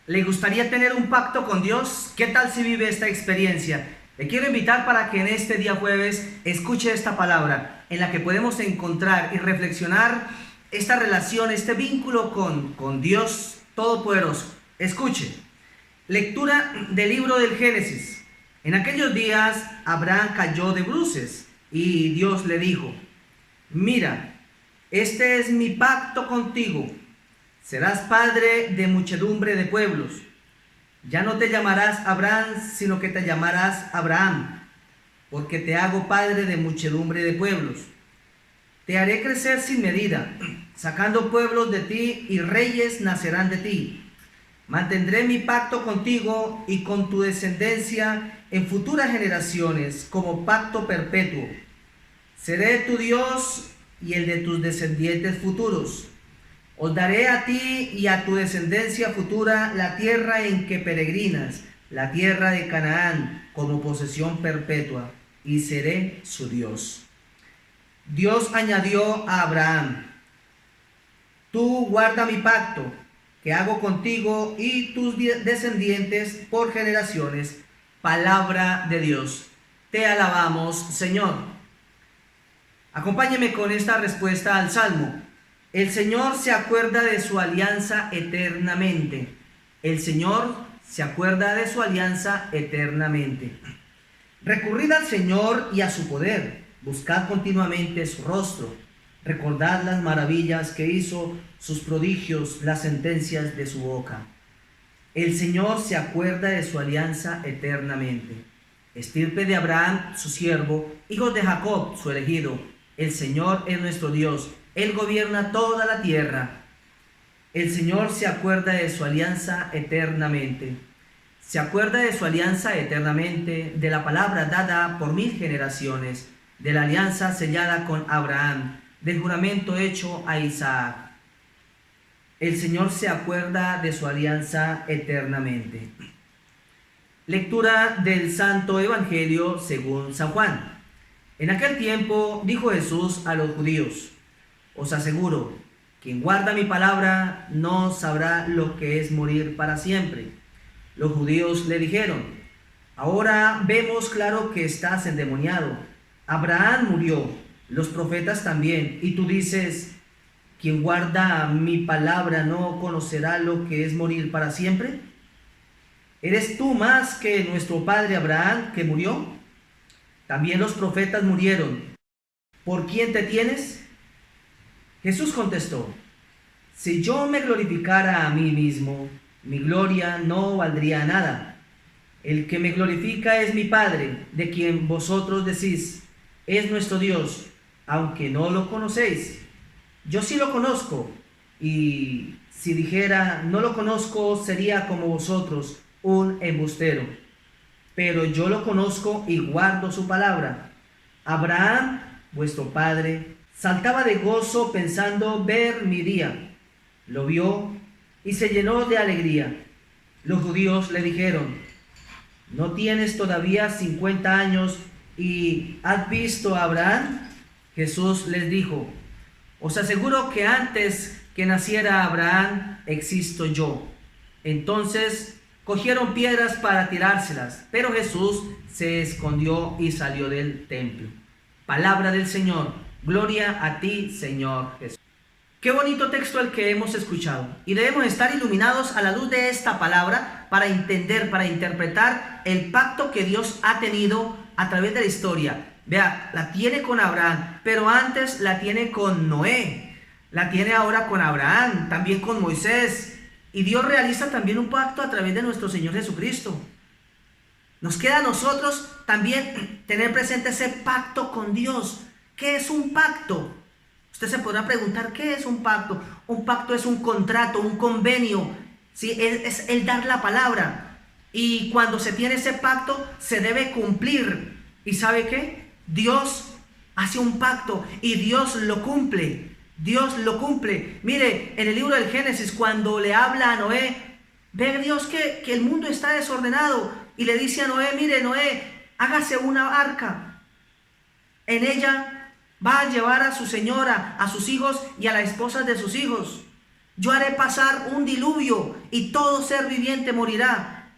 ¿Le gustaría tener un pacto con Dios? ¿Qué tal si vive esta experiencia? Le quiero invitar para que en este día jueves escuche esta palabra en la que podemos encontrar y reflexionar esta relación, este vínculo con Dios Todopoderoso. Escuche, lectura del libro del Génesis. En aquellos días Abraham cayó de bruces y Dios le dijo: mira, este es mi pacto contigo. Serás padre de muchedumbre de pueblos. Ya no te llamarás Abraham, sino que te llamarás Abraham, porque te hago padre de muchedumbre de pueblos. Te haré crecer sin medida, sacando pueblos de ti y reyes nacerán de ti. Mantendré mi pacto contigo y con tu descendencia en futuras generaciones como pacto perpetuo. Seré tu Dios y el de tus descendientes futuros. Os daré a ti y a tu descendencia futura la tierra en que peregrinas, la tierra de Canaán, como posesión perpetua, y seré su Dios. Dios añadió a Abraham: tú guarda mi pacto que hago contigo y tus descendientes por generaciones. Palabra de Dios. Te alabamos, Señor. Acompáñeme con esta respuesta al Salmo. El Señor se acuerda de su alianza eternamente. El Señor se acuerda de su alianza eternamente. Recurrid al Señor y a su poder. Buscad continuamente su rostro. Recordad las maravillas que hizo, sus prodigios, las sentencias de su boca. El Señor se acuerda de su alianza eternamente. Estirpe de Abraham, su siervo, hijos de Jacob, su elegido. El Señor es nuestro Dios. Él gobierna toda la tierra. El Señor se acuerda de su alianza eternamente. Se acuerda de su alianza eternamente, de la palabra dada por 1000 generaciones, de la alianza sellada con Abraham, del juramento hecho a Isaac. El Señor se acuerda de su alianza eternamente. Lectura del Santo Evangelio según San Juan. En aquel tiempo dijo Jesús a los judíos: os aseguro, quien guarda mi palabra no sabrá lo que es morir para siempre. Los judíos le dijeron: ahora vemos claro que estás endemoniado. Abraham murió, los profetas también, y tú dices: quien guarda mi palabra no conocerá lo que es morir para siempre. ¿Eres tú más que nuestro padre Abraham, que murió? También los profetas murieron. ¿Por quién te tienes? Jesús contestó: si yo me glorificara a mí mismo, mi gloria no valdría nada. El que me glorifica es mi Padre, de quien vosotros decís: es nuestro Dios, aunque no lo conocéis. Yo sí lo conozco, y si dijera no lo conozco, sería como vosotros, un embustero. Pero yo lo conozco y guardo su palabra. Abraham, vuestro padre, saltaba de gozo pensando ver mi día. Lo vio y se llenó de alegría. Los judíos le dijeron: ¿no tienes todavía 50 años y has visto a Abraham? Jesús les dijo: os aseguro que antes que naciera Abraham existo yo. Entonces cogieron piedras para tirárselas, pero Jesús se escondió y salió del templo. Palabra del Señor. Gloria a ti, Señor Jesús. Qué bonito texto el que hemos escuchado. Y debemos estar iluminados a la luz de esta palabra para entender, para interpretar el pacto que Dios ha tenido a través de la historia. Vea, la tiene con Abraham, pero antes la tiene con Noé. La tiene ahora con Abraham, también con Moisés. Y Dios realiza también un pacto a través de nuestro Señor Jesucristo. Nos queda a nosotros también tener presente ese pacto con Dios. ¿Qué es un pacto? Usted se podrá preguntar, ¿qué es un pacto? Un pacto es un contrato, un convenio. ¿Sí? Es el dar la palabra. Y cuando se tiene ese pacto, se debe cumplir. ¿Y sabe qué? Dios hace un pacto y Dios lo cumple. Dios lo cumple. Mire, en el libro del Génesis, cuando le habla a Noé, ve Dios que el mundo está desordenado. Y le dice a Noé: mire, Noé, hágase una arca. En ella va a llevar a su señora, a sus hijos y a las esposas de sus hijos. Yo haré pasar un diluvio y todo ser viviente morirá.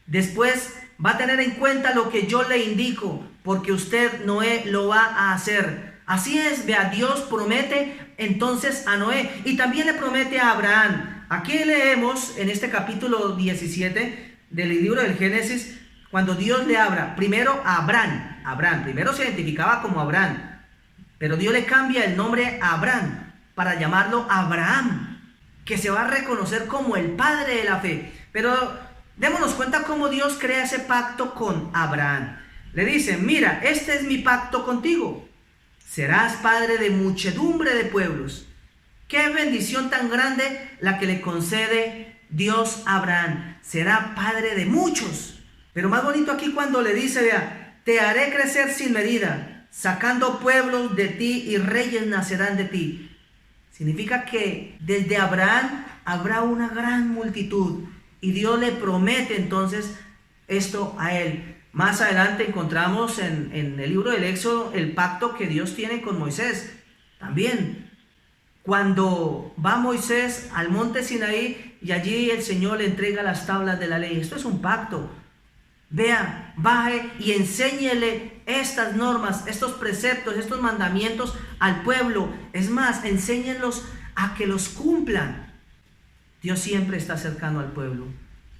Después va a tener en cuenta lo que yo le indico, porque usted, Noé, lo va a hacer. Así es, vea, Dios promete entonces a Noé y también le promete a Abraham. Aquí leemos en este capítulo 17 del libro del Génesis, cuando Dios le habla primero a Abraham. Abraham, primero se identificaba como Abraham, pero Dios le cambia el nombre a Abraham para llamarlo Abraham, que se va a reconocer como el padre de la fe. Pero démonos cuenta cómo Dios crea ese pacto con Abraham. Le dice, mira, este es mi pacto contigo. Serás padre de muchedumbre de pueblos. Qué bendición tan grande la que le concede Dios a Abraham. Será padre de muchos. Pero más bonito aquí cuando le dice, vea, te haré crecer sin medida, sacando pueblos de ti y reyes nacerán de ti. Significa que desde Abraham habrá una gran multitud y Dios le promete entonces esto a él. Más adelante encontramos en el libro del Éxodo el pacto que Dios tiene con Moisés. También cuando va Moisés al monte Sinaí y allí el Señor le entrega las tablas de la ley. Esto es un pacto. Vea, baje y enséñele estas normas, estos preceptos, estos mandamientos al pueblo. Es más, enséñenlos a que los cumplan. Dios siempre está cercano al pueblo.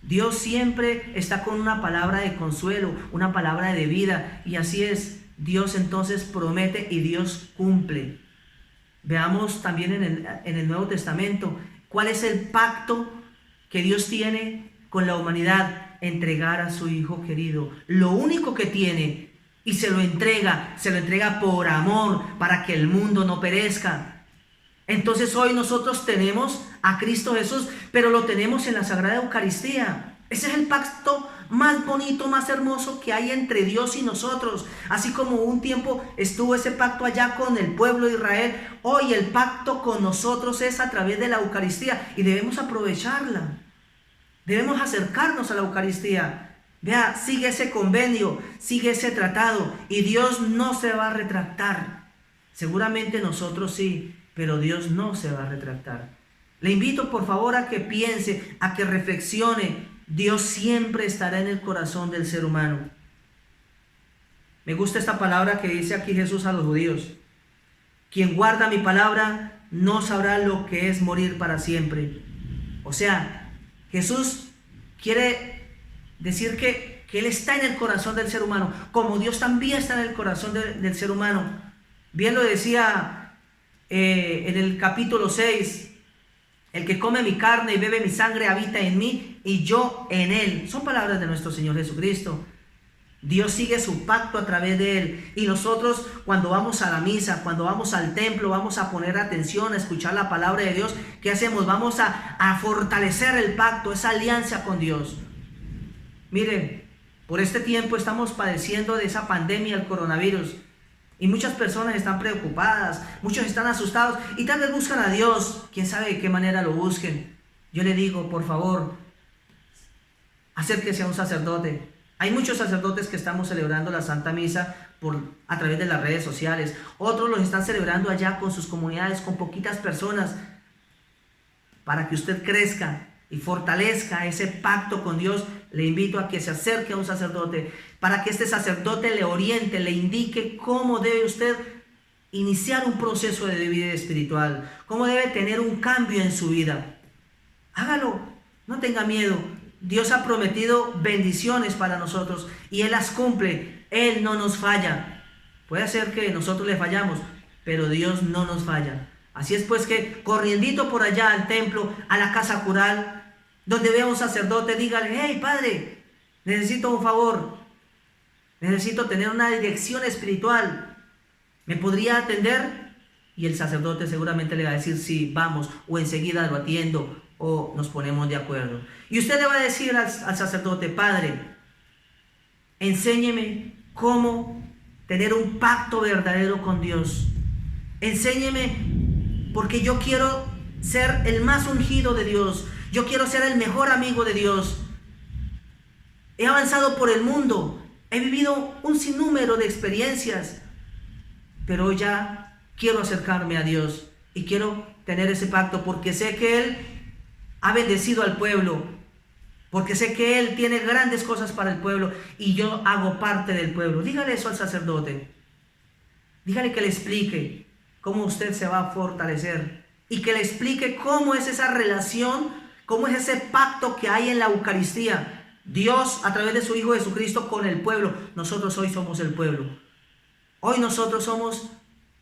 Dios siempre está con una palabra de consuelo, una palabra de vida. Y así es, Dios entonces promete y Dios cumple. Veamos también en el Nuevo Testamento cuál es el pacto que Dios tiene con la humanidad. Entregar a su Hijo querido, lo único que tiene, y se lo entrega por amor, para que el mundo no perezca. Entonces hoy nosotros tenemos a Cristo Jesús, pero lo tenemos en la Sagrada Eucaristía. Ese es el pacto más bonito, más hermoso que hay entre Dios y nosotros. Así como un tiempo estuvo ese pacto allá con el pueblo de Israel, hoy el pacto con nosotros es a través de la Eucaristía y debemos aprovecharla. Debemos acercarnos a la Eucaristía. Vea, sigue ese convenio, sigue ese tratado y Dios no se va a retractar. Seguramente nosotros sí, pero Dios no se va a retractar. Le invito por favor a que piense, a que reflexione. Dios siempre estará en el corazón del ser humano. Me gusta esta palabra que dice aquí Jesús a los judíos. Quien guarda mi palabra no sabrá lo que es morir para siempre. O sea, Jesús quiere decir que Él está en el corazón del ser humano, como Dios también está en el corazón del ser humano. Bien lo decía en el capítulo 6, el que come mi carne y bebe mi sangre habita en mí y yo en él. Son palabras de nuestro Señor Jesucristo. Dios sigue su pacto a través de él. Y nosotros cuando vamos a la misa, cuando vamos al templo, vamos a poner atención, a escuchar la palabra de Dios. ¿Qué hacemos? Vamos a fortalecer el pacto, esa alianza con Dios. Miren, por este tiempo estamos padeciendo de esa pandemia, el coronavirus. Y muchas personas están preocupadas, muchos están asustados y tal vez buscan a Dios. ¿Quién sabe de qué manera lo busquen? Yo le digo, por favor, acérquese a un sacerdote. Hay muchos sacerdotes que estamos celebrando la Santa Misa a través de las redes sociales. Otros los están celebrando allá con sus comunidades, con poquitas personas, para que usted crezca y fortalezca ese pacto con Dios. Le invito a que se acerque a un sacerdote, para que este sacerdote le oriente, le indique cómo debe usted iniciar un proceso de vida espiritual, cómo debe tener un cambio en su vida. Hágalo, no tenga miedo. Dios ha prometido bendiciones para nosotros y Él las cumple. Él no nos falla. Puede ser que nosotros le fallamos, pero Dios no nos falla. Así es pues que corriendito por allá al templo, a la casa cural, donde vea un sacerdote, dígale: hey padre, necesito un favor, necesito tener una dirección espiritual, ¿me podría atender? Y el sacerdote seguramente le va a decir: sí, vamos, o enseguida lo atiendo, o nos ponemos de acuerdo. Y usted le va a decir al sacerdote: padre, enséñeme cómo tener un pacto verdadero con Dios. Enséñeme, porque yo quiero ser el más ungido de Dios. Yo quiero ser el mejor amigo de Dios. He avanzado por el mundo, he vivido un sinnúmero de experiencias, pero ya quiero acercarme a Dios y quiero tener ese pacto porque sé que Él ha bendecido al pueblo, porque sé que Él tiene grandes cosas para el pueblo y yo hago parte del pueblo. Dígale eso al sacerdote. Dígale que le explique cómo usted se va a fortalecer y que le explique cómo es esa relación, cómo es ese pacto que hay en la Eucaristía. Dios a través de su Hijo Jesucristo con el pueblo. Nosotros hoy somos el pueblo. Hoy nosotros somos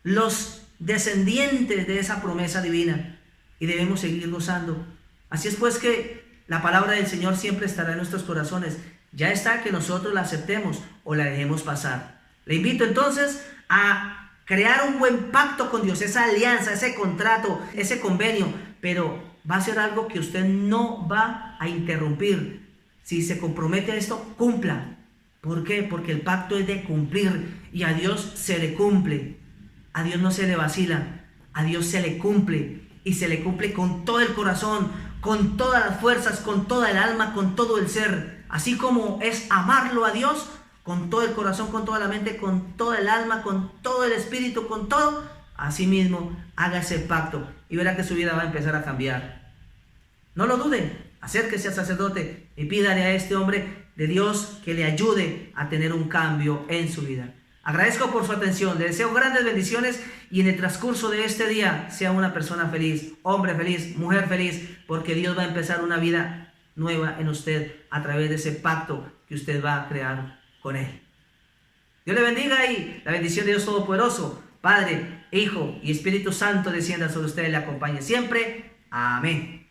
los descendientes de esa promesa divina y debemos seguir gozando. Así es pues que la palabra del Señor siempre estará en nuestros corazones. Ya está que nosotros la aceptemos o la dejemos pasar. Le invito entonces a crear un buen pacto con Dios, esa alianza, ese contrato, ese convenio, pero va a ser algo que usted no va a interrumpir. Si se compromete a esto, cumpla. ¿Por qué? Porque el pacto es de cumplir y a Dios se le cumple. A Dios no se le vacila, a Dios se le cumple y se le cumple con todo el corazón, con todas las fuerzas, con toda el alma, con todo el ser. Así como es amarlo a Dios con todo el corazón, con toda la mente, con toda el alma, con todo el espíritu, con todo, así mismo haga ese pacto y verá que su vida va a empezar a cambiar. No lo dude, acérquese al sacerdote y pídale a este hombre de Dios que le ayude a tener un cambio en su vida. Agradezco por su atención, le deseo grandes bendiciones y en el transcurso de este día sea una persona feliz, hombre feliz, mujer feliz, porque Dios va a empezar una vida nueva en usted a través de ese pacto que usted va a crear con Él. Dios le bendiga y la bendición de Dios Todopoderoso, Padre, Hijo y Espíritu Santo descienda sobre usted y le acompañe siempre. Amén.